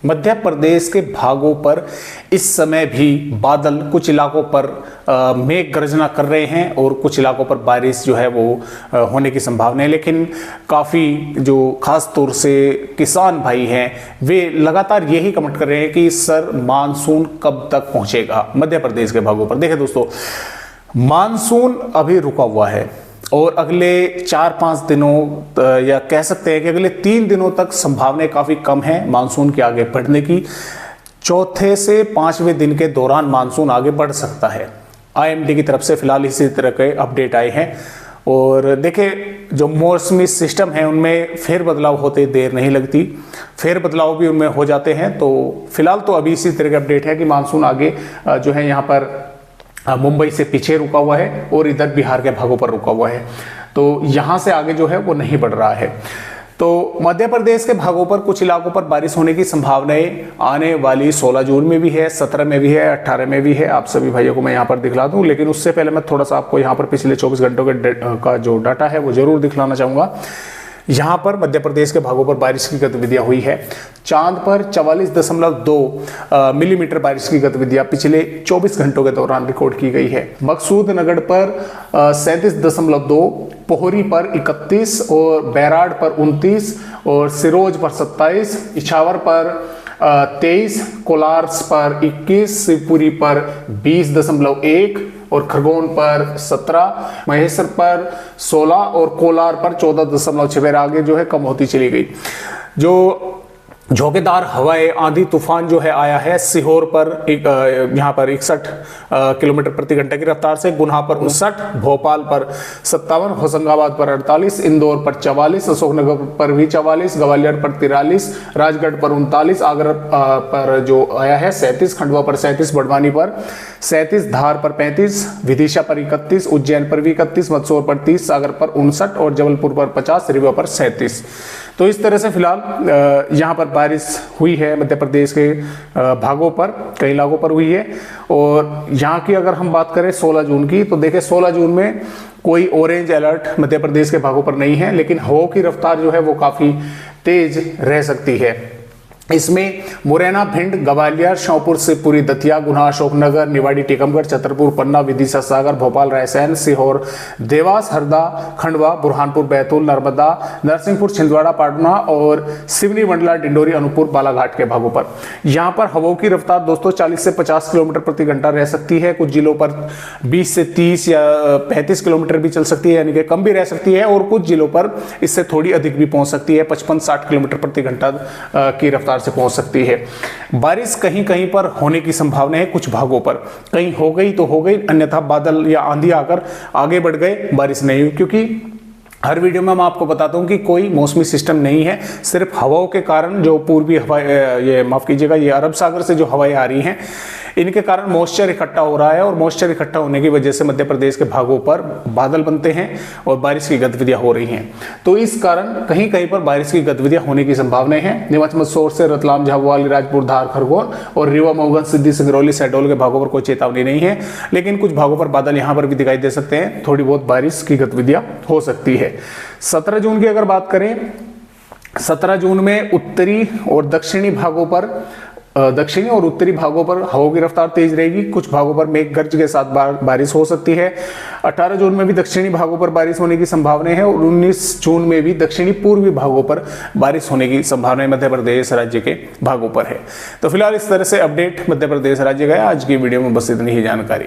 मध्य प्रदेश के भागों पर इस समय भी बादल कुछ इलाकों पर मेघ गर्जना कर रहे हैं और कुछ इलाकों पर बारिश जो है वो होने की संभावना है। लेकिन काफ़ी जो खास तौर से किसान भाई हैं वे लगातार यही कमेंट कर रहे हैं कि सर मानसून कब तक पहुंचेगा मध्य प्रदेश के भागों पर। देखिए दोस्तों, मानसून अभी रुका हुआ है और अगले 4-5 दिनों या कह सकते हैं कि अगले 3 दिनों तक संभावनाएं काफ़ी कम है मानसून के आगे बढ़ने की। चौथे से 5वें दिन के दौरान मानसून आगे बढ़ सकता है। आईएमडी की तरफ से फिलहाल इसी तरह के अपडेट आए हैं। और देखिए, जो मौसमी सिस्टम है उनमें फेर बदलाव होते देर नहीं लगती, फेर बदलाव भी उनमें हो जाते हैं। तो फिलहाल तो अभी इसी तरह के अपडेट है कि मानसून आगे जो है यहाँ पर मुंबई से पीछे रुका हुआ है और इधर बिहार के भागों पर रुका हुआ है। तो यहां से आगे जो है वो नहीं बढ़ रहा है। तो मध्य प्रदेश के भागों पर कुछ इलाकों पर बारिश होने की संभावनाएं आने वाली 16 जून में भी है, 17 में भी है, 18 में भी है। आप सभी भाइयों को मैं यहाँ पर दिखला दूं, लेकिन उससे पहले मैं थोड़ा सा आपको यहाँ पर पिछले 24 घंटों का जो डाटा है वो जरूर दिखलाना चाहूंगा। यहाँ पर मध्य प्रदेश के भागों पर बारिश की गतिविधियां हुई है। चांद पर 44.2 मिलीमीटर बारिश की गतिविधियां पिछले 24 घंटों के दौरान रिकॉर्ड की गई है। मकसूदनगर पर 37.2, पोहरी पर 31 और बैराड पर 29 और सिरोज पर 27, इछावर पर 23, कोलार्स पर 21, शिवपुरी पर 20.1 और खरगोन पर 17, महेश्वर पर 16 और कोलार पर 14.6। आगे जो है कम होती चली गई। जो झोंकेदार हवाएं आंधी तूफान जो है आया है सीहोर पर यहाँ पर 61 किलोमीटर प्रति घंटे की रफ्तार से, गुना पर 59, भोपाल पर 57, होशंगाबाद पर 48, इंदौर पर 44, अशोकनगर पर भी 44, ग्वालियर पर 43, राजगढ़ पर 39, आगरा पर जो आया है 37, खंडवा पर 37, बड़वानी पर 37, धार पर 35, विदिशा पर 31, उज्जैन पर भी 31, मंदसौर पर 30, सागर पर 59 और जबलपुर पर 50, रीवा पर 37। तो इस तरह से फिलहाल यहाँ पर बारिश हुई है मध्य प्रदेश के भागों पर, कई इलाकों पर हुई है। और यहाँ की अगर हम बात करें 16 जून की, तो देखिए 16 जून में कोई ऑरेंज अलर्ट मध्य प्रदेश के भागों पर नहीं है, लेकिन हवाओं की रफ्तार जो है वो काफ़ी तेज रह सकती है। इसमें मुरैना, भिंड, ग्वालियर, श्योपुर, शिवपुरी, दतिया, गुना, अशोकनगर, निवाड़ी, टीकमगढ़, छतरपुर, पन्ना, विदिशा, सागर, भोपाल, रायसेन, सीहोर, देवास, हरदा, खंडवा, बुरहानपुर, बैतूल, नर्मदा, नरसिंहपुर, छिंदवाड़ा, पाटना और सिवनी, मंडला, डिंडोरी, अनूपपुर, बालाघाट के भागों पर यहाँ पर हवाओं की रफ्तार दोस्तों 40 से 50 किलोमीटर प्रति घंटा रह सकती है। कुछ जिलों पर 20 से 30 या 35 किलोमीटर भी चल सकती है, यानी कि कम भी रह सकती है। और कुछ जिलों पर इससे थोड़ी अधिक भी पहुंच सकती है, 55-60 किलोमीटर प्रति घंटा की रफ्तार से पहुंच सकती है। बारिश कहीं कहीं पर होने की संभावना है, कुछ भागों पर कहीं हो गई तो हो गई, अन्यथा बादल या आंधी आकर आगे बढ़ गए, बारिश नहीं हुई। क्योंकि हर वीडियो में मैं आपको बताता हूं कि कोई मौसमी सिस्टम नहीं है, सिर्फ हवाओं के कारण जो पूर्वी हवा, ये माफ कीजिएगा, ये अरब सागर से जो हवाएं आ रही हैं इनके कारण मॉइस्चर इकट्ठा हो रहा है और मॉइस्चर इकट्ठा होने की वजह से मध्य प्रदेश के भागों पर बादल बनते हैं और बारिश की गतिविधियां हो रही हैं। तो इस कारण कहीं कहीं पर बारिश की गतिविधियां होने की संभावनाएं हैं। नीमच, मंदसौर से रतलाम, झाबुआ, अलीराजपुर, धार, खरगोन और रीवा, मऊगन, सिद्दी, सिंगरौली, शहडोल के भागों पर कोई चेतावनी नहीं है, लेकिन कुछ भागों पर बादल यहां पर भी दिखाई दे सकते हैं, थोड़ी बहुत बारिश की गतिविधियां हो सकती है। 17 जून की अगर बात करें, 17 जून में उत्तरी और दक्षिणी भागों पर, दक्षिणी और उत्तरी भागों पर हवाओं की रफ्तार तेज रहेगी। कुछ भागों पर मेघ गर्ज के साथ बारिश हो सकती है। 18 जून में भी दक्षिणी भागों पर बारिश होने की संभावना है और 19 जून में भी दक्षिणी पूर्वी भागों पर बारिश होने की संभावना मध्य प्रदेश राज्य के भागों पर है। तो फिलहाल इस तरह से अपडेट मध्य प्रदेश राज्य का है। आज की वीडियो में बस इतनी ही जानकारी।